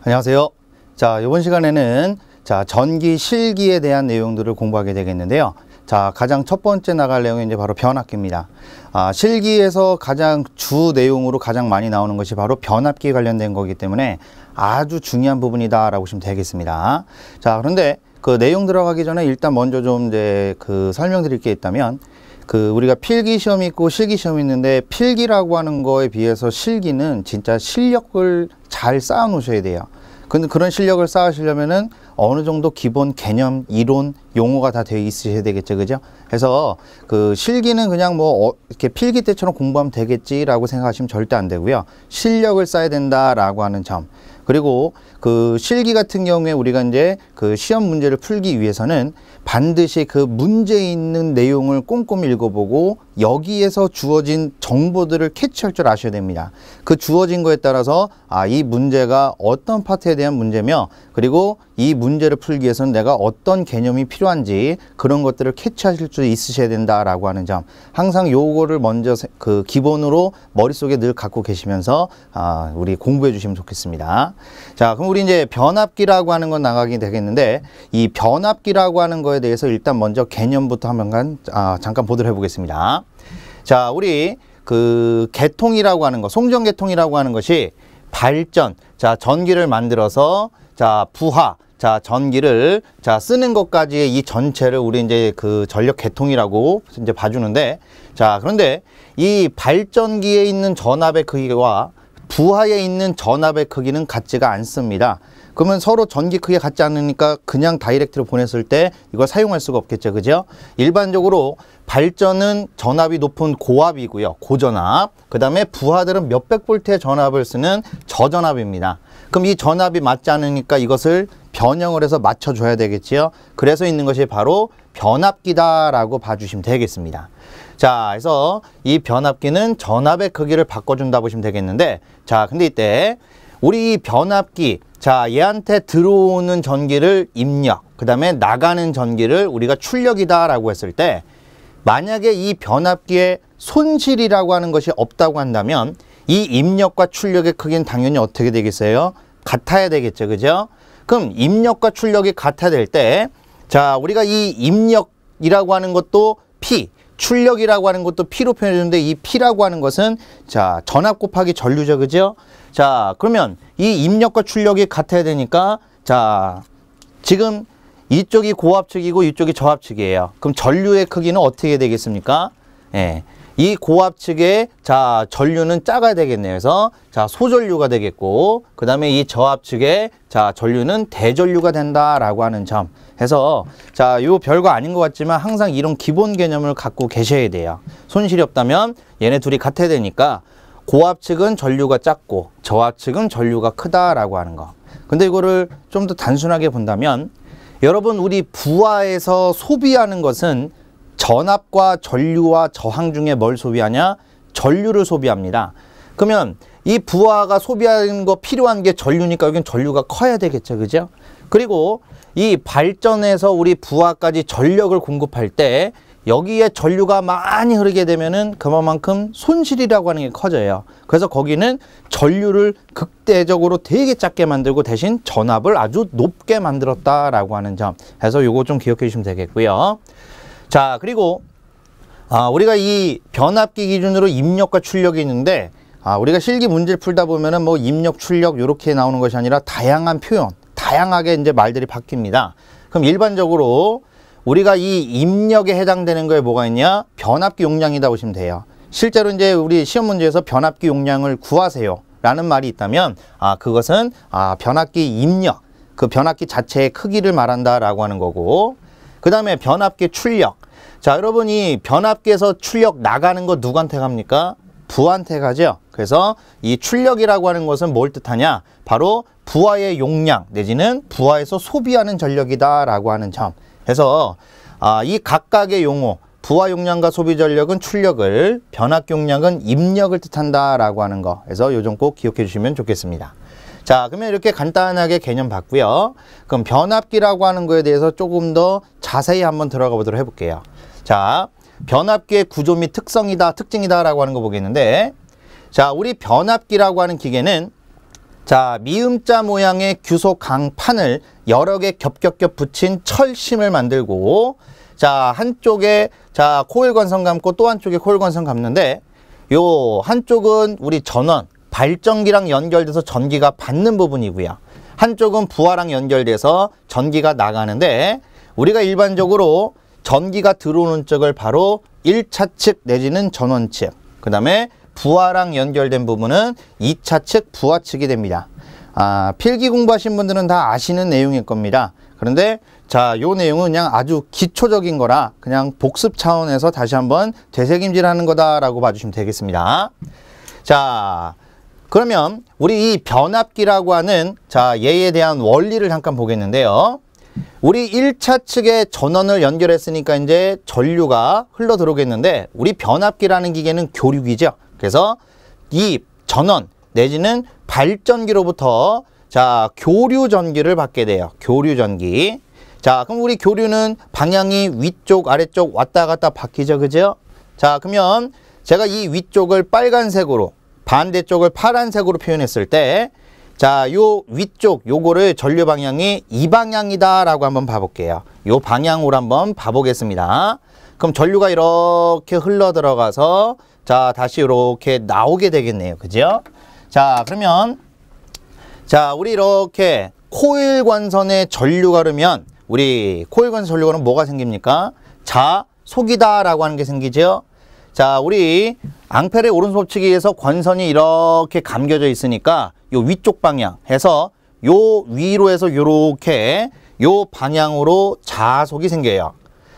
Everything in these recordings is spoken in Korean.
안녕하세요. 자, 이번 시간에는 전기 실기에 대한 내용들을 공부하게 되겠는데요. 자, 가장 첫 번째 나갈 내용이 이제 바로 변압기입니다. 실기에서 가장 주 내용으로 가장 많이 나오는 것이 바로 변압기 관련된 거기 때문에 아주 중요한 부분이다라고 보시면 되겠습니다. 자, 그런데 그 내용 들어가기 전에 일단 먼저 좀 이제 설명드릴 게 있다면, 우리가 필기 시험이 있고 실기 시험이 있는데, 필기라고 하는 거에 비해서 실기는 진짜 실력을 잘 쌓아 놓으셔야 돼요. 근데 그런 실력을 쌓으시려면은 어느 정도 기본 개념, 이론, 용어가 다 되어 있으셔야 되겠죠, 그죠? 그래서 실기는 그냥 이렇게 필기 때처럼 공부하면 되겠지라고 생각하시면 절대 안 되고요. 실력을 쌓아야 된다라고 하는 점. 그리고 실기 같은 경우에 우리가 이제 시험 문제를 풀기 위해서는 반드시 문제에 있는 내용을 꼼꼼히 읽어보고 여기에서 주어진 정보들을 캐치할 줄 아셔야 됩니다. 주어진 거에 따라서 이 문제가 어떤 파트에 대한 문제며, 그리고 이 문제를 풀기 위해서는 내가 어떤 개념이 필요한지 그런 것들을 캐치하실 수 있으셔야 된다라고 하는 점. 항상 요거를 먼저 기본으로 머릿속에 늘 갖고 계시면서 우리 공부해 주시면 좋겠습니다. 자, 그럼 우리 이제 변압기라고 하는 건 나가게 되겠는데, 이 변압기라고 하는 거에 대해서 일단 먼저 개념부터 잠깐 보도록 해보겠습니다. 자, 우리 계통이라고 하는 거, 송전계통이라고 하는 것이 발전, 전기를 만들어서 부하, 전기를 쓰는 것까지의 이 전체를 우리 이제 전력 계통이라고 이제 봐주는데, 그런데 이 발전기에 있는 전압의 크기와 부하에 있는 전압의 크기는 같지가 않습니다. 그러면 서로 전기 크기가 같지 않으니까 그냥 다이렉트로 보냈을 때 이걸 사용할 수가 없겠죠, 그죠? 일반적으로 발전은 전압이 높은 고압이고요, 고전압. 그 다음에 부하들은 몇백 볼트의 전압을 쓰는 저전압입니다. 그럼 이 전압이 맞지 않으니까 이것을 변형을 해서 맞춰줘야 되겠지요. 그래서 있는 것이 바로 변압기다라고 봐주시면 되겠습니다. 자, 그래서 이 변압기는 전압의 크기를 바꿔준다 보시면 되겠는데, 근데 이때 우리 이 변압기, 얘한테 들어오는 전기를 입력, 그 다음에 나가는 전기를 우리가 출력이다라고 했을 때, 만약에 이 변압기에 손실이라고 하는 것이 없다고 한다면 이 입력과 출력의 크기는 당연히 어떻게 되겠어요? 같아야 되겠죠, 그죠? 그럼 입력과 출력이 같아야 될 때, 우리가 이 입력이라고 하는 것도 P, 출력이라고 하는 것도 P로 표현해주는데, 이 P라고 하는 것은 전압 곱하기 전류죠, 그죠? 그러면 이 입력과 출력이 같아야 되니까, 지금 이쪽이 고압측이고 이쪽이 저압측이에요. 그럼 전류의 크기는 어떻게 되겠습니까? 예. 이 고압측의 전류는 작아야 되겠네요. 그래서 소전류가 되겠고, 그 다음에 이 저압측의 전류는 대전류가 된다라고 하는 점. 해서 요 별거 아닌 것 같지만 항상 이런 기본 개념을 갖고 계셔야 돼요. 손실이 없다면 얘네 둘이 같아야 되니까 고압측은 전류가 작고 저압측은 전류가 크다라고 하는 거. 근데 이거를 좀 더 단순하게 본다면, 여러분, 우리 부하에서 소비하는 것은 전압과 전류와 저항 중에 뭘 소비하냐? 전류를 소비합니다. 그러면 이 부하가 소비하는 거 필요한 게 전류니까 여긴 전류가 커야 되겠죠, 그죠? 그리고 이 발전에서 우리 부하까지 전력을 공급할 때 여기에 전류가 많이 흐르게 되면은 그만큼 손실이라고 하는 게 커져요. 그래서 거기는 전류를 극대적으로 되게 작게 만들고 대신 전압을 아주 높게 만들었다라고 하는 점. 그래서 요거 좀 기억해 주시면 되겠고요. 그리고 우리가 이 변압기 기준으로 입력과 출력이 있는데, 우리가 실기 문제를 풀다 보면은 입력, 출력 이렇게 나오는 것이 아니라 다양한 표현, 다양하게 이제 말들이 바뀝니다. 그럼 일반적으로 우리가 이 입력에 해당되는 거에 뭐가 있냐? 변압기 용량이다 보시면 돼요. 실제로 이제 우리 시험 문제에서 변압기 용량을 구하세요 라는 말이 있다면, 그것은 변압기 입력, 변압기 자체의 크기를 말한다라고 하는 거고, 그 다음에 변압기 출력. 여러분, 이 변압기에서 출력 나가는 거 누구한테 갑니까? 부하한테 가죠. 그래서 이 출력이라고 하는 것은 뭘 뜻하냐? 바로 부하의 용량 내지는 부하에서 소비하는 전력이다라고 하는 점. 그래서 이 각각의 용어, 부하 용량과 소비 전력은 출력을, 변압기 용량은 입력을 뜻한다라고 하는 거. 그래서 요 점 꼭 기억해 주시면 좋겠습니다. 그러면 이렇게 간단하게 개념 봤고요. 그럼 변압기라고 하는 거에 대해서 조금 더 자세히 한번 들어가 보도록 해볼게요. 변압기의 구조 및 특성이다, 특징이다 라고 하는 거 보겠는데, 우리 변압기라고 하는 기계는 자, 미음자 모양의 규소 강판을 여러 개 겹겹겹 붙인 철심을 만들고, 자, 한쪽에 자, 코일 관성 감고 또 한쪽에 코일 관성 감는데, 요 한쪽은 우리 전원, 발전기랑 연결돼서 전기가 받는 부분이고요. 한쪽은 부하랑 연결돼서 전기가 나가는데, 우리가 일반적으로 전기가 들어오는 쪽을 바로 1차 측 내지는 전원 측, 그 다음에 부하랑 연결된 부분은 2차 측 부하 측이 됩니다. 필기 공부하신 분들은 다 아시는 내용일 겁니다. 그런데 자, 요 내용은 그냥 아주 기초적인 거라 그냥 복습 차원에서 다시 한번 되새김질하는 거다라고 봐주시면 되겠습니다. 자, 그러면 우리 이 변압기라고 하는 자, 얘에 대한 원리를 잠깐 보겠는데요. 우리 1차 측에 전원을 연결했으니까 이제 전류가 흘러 들어오겠는데, 우리 변압기라는 기계는 교류기죠. 그래서 이 전원 내지는 발전기로부터 자, 교류 전기를 받게 돼요. 교류 전기. 자, 그럼 우리 교류는 방향이 위쪽 아래쪽 왔다 갔다 바뀌죠. 그죠? 자, 그러면 제가 이 위쪽을 빨간색으로 반대쪽을 파란색으로 표현했을 때, 자, 요 위쪽 요거를 전류 방향이 이 방향이다 라고 한번 봐볼게요. 요 방향으로 한번 봐보겠습니다. 그럼 전류가 이렇게 흘러 들어가서 자, 다시 이렇게 나오게 되겠네요. 그죠? 자, 그러면 자, 우리 이렇게 코일 관선에 전류가 흐르면 우리 코일 관선 전류가 흐르면 뭐가 생깁니까? 자속이다 라고 하는 게 생기죠. 자, 우리 앙펠의 오른손 측에서 권선이 이렇게 감겨져 있으니까 요 위쪽 방향 해서 요 위로 해서 요렇게 요 방향으로 자속이 생겨요.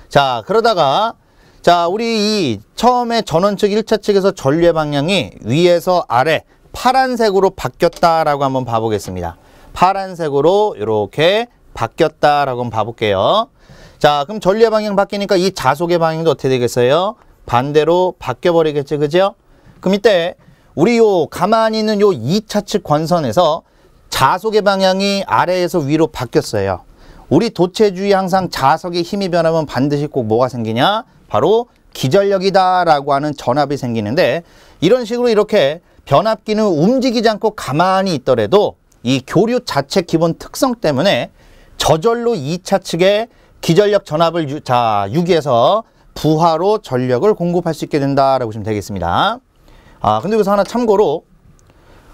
자, 그러다가 자, 우리 이 처음에 전원 측 1차 측에서 전류의 방향이 위에서 아래 파란색으로 바뀌었다라고 한번 봐보겠습니다. 파란색으로 이렇게 바뀌었다라고 한번 봐볼게요. 자, 그럼 전류의 방향 바뀌니까 이 자속의 방향도 어떻게 되겠어요? 반대로 바뀌어버리겠죠. 그죠? 그럼 이때 우리 요 가만히 있는 요 2차 측 권선에서 자속의 방향이 아래에서 위로 바뀌었어요. 우리 도체주의 항상 자석의 힘이 변하면 반드시 꼭 뭐가 생기냐? 바로 기전력이다 라고 하는 전압이 생기는데, 이런 식으로 이렇게 변압기는 움직이지 않고 가만히 있더라도 이 교류 자체 기본 특성 때문에 저절로 2차 측에 기전력 전압을 유기해서 부하로 전력을 공급할 수 있게 된다라고 보시면 되겠습니다. 근데 여기서 하나 참고로,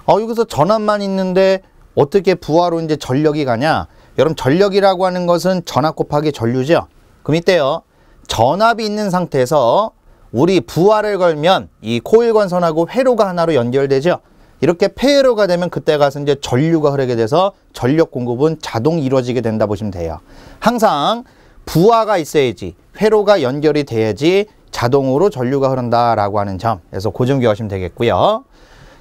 여기서 전압만 있는데 어떻게 부하로 이제 전력이 가냐? 여러분, 전력이라고 하는 것은 전압 곱하기 전류죠. 그럼 이때요, 전압이 있는 상태에서 우리 부하를 걸면 이 코일 관선하고 회로가 하나로 연결되죠. 이렇게 폐회로가 되면 그때 가서 이제 전류가 흐르게 돼서 전력 공급은 자동 이루어지게 된다 보시면 돼요. 항상 부하가 있어야지, 회로가 연결이 돼야지 자동으로 전류가 흐른다라고 하는 점. 그래서 그 점 기억하시면 되겠고요.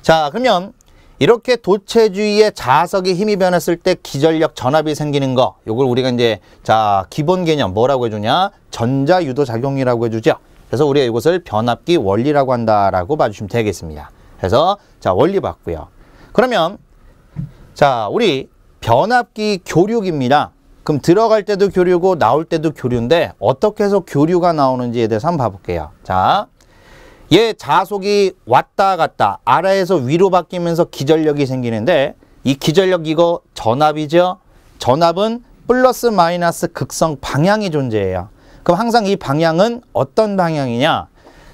자, 그러면 이렇게 도체주의의 자석의 힘이 변했을 때 기전력 전압이 생기는 거, 요걸 우리가 이제 자, 기본 개념 뭐라고 해주냐? 전자유도 작용이라고 해주죠. 그래서 우리가 이것을 변압기 원리라고 한다라고 봐주시면 되겠습니다. 그래서 자, 원리 봤고요. 그러면 자, 우리 변압기 교류기입니다. 그럼 들어갈 때도 교류고 나올 때도 교류인데 어떻게 해서 교류가 나오는지에 대해서 한번 봐볼게요. 자, 얘 자속이 왔다 갔다 아래에서 위로 바뀌면서 기전력이 생기는데, 이 기전력 이거 전압이죠. 전압은 플러스 마이너스 극성 방향이 존재해요. 그럼 항상 이 방향은 어떤 방향이냐?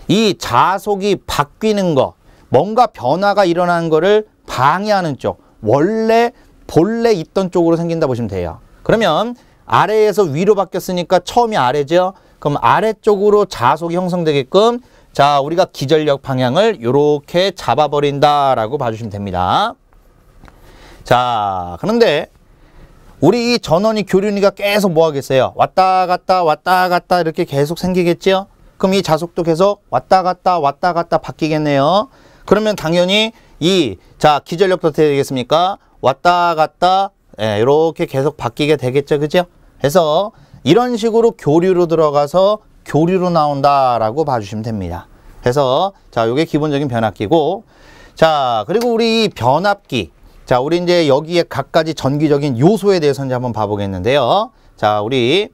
이 자속이 바뀌는 거, 뭔가 변화가 일어나는 거를 방해하는 쪽, 본래 있던 쪽으로 생긴다 보시면 돼요. 그러면 아래에서 위로 바뀌었으니까 처음이 아래죠. 그럼 아래쪽으로 자속이 형성되게끔 자, 우리가 기전력 방향을 이렇게 잡아버린다라고 봐주시면 됩니다. 자, 그런데 우리 이 전원이 교류니까 계속 뭐 하겠어요? 왔다 갔다 이렇게 계속 생기겠죠? 그럼 이 자속도 계속 왔다 갔다 바뀌겠네요. 그러면 당연히 자, 기전력도 어떻게 되겠습니까? 왔다 갔다 이렇게 계속 바뀌게 되겠죠. 그죠? 그래서 이런 식으로 교류로 들어가서 교류로 나온다라고 봐주시면 됩니다. 그래서 자, 요게 기본적인 변압기고, 자, 그리고 우리 변압기, 자, 우리 이제 여기에 각가지 전기적인 요소에 대해서 이제 한번 봐보겠는데요. 자, 우리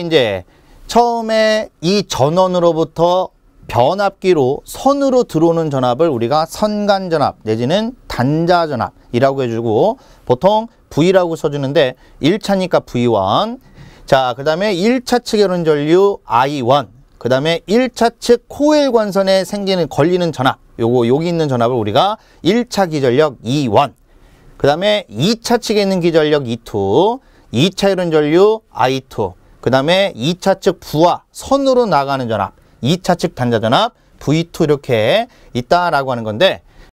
이제 처음에 이 전원으로부터 변압기로 선으로 들어오는 전압을 우리가 선간전압 내지는 단자 전압이라고 해주고 보통 V라고 써주는데 1차니까 V1. 자, 그 다음에 1차 측 회로는 전류 I1. 그 다음에 1차 측 코일 관선에 걸리는 전압. 여기 있는 전압을 우리가 1차 기전력 E1. 그 다음에 2차 측에 있는 기전력 E2. 2차 회로는 전류 I2. 그 다음에 2차 측 부하 선으로 나가는 전압. 2차 측 단자 전압 V2 이렇게 있다라고 하는 건데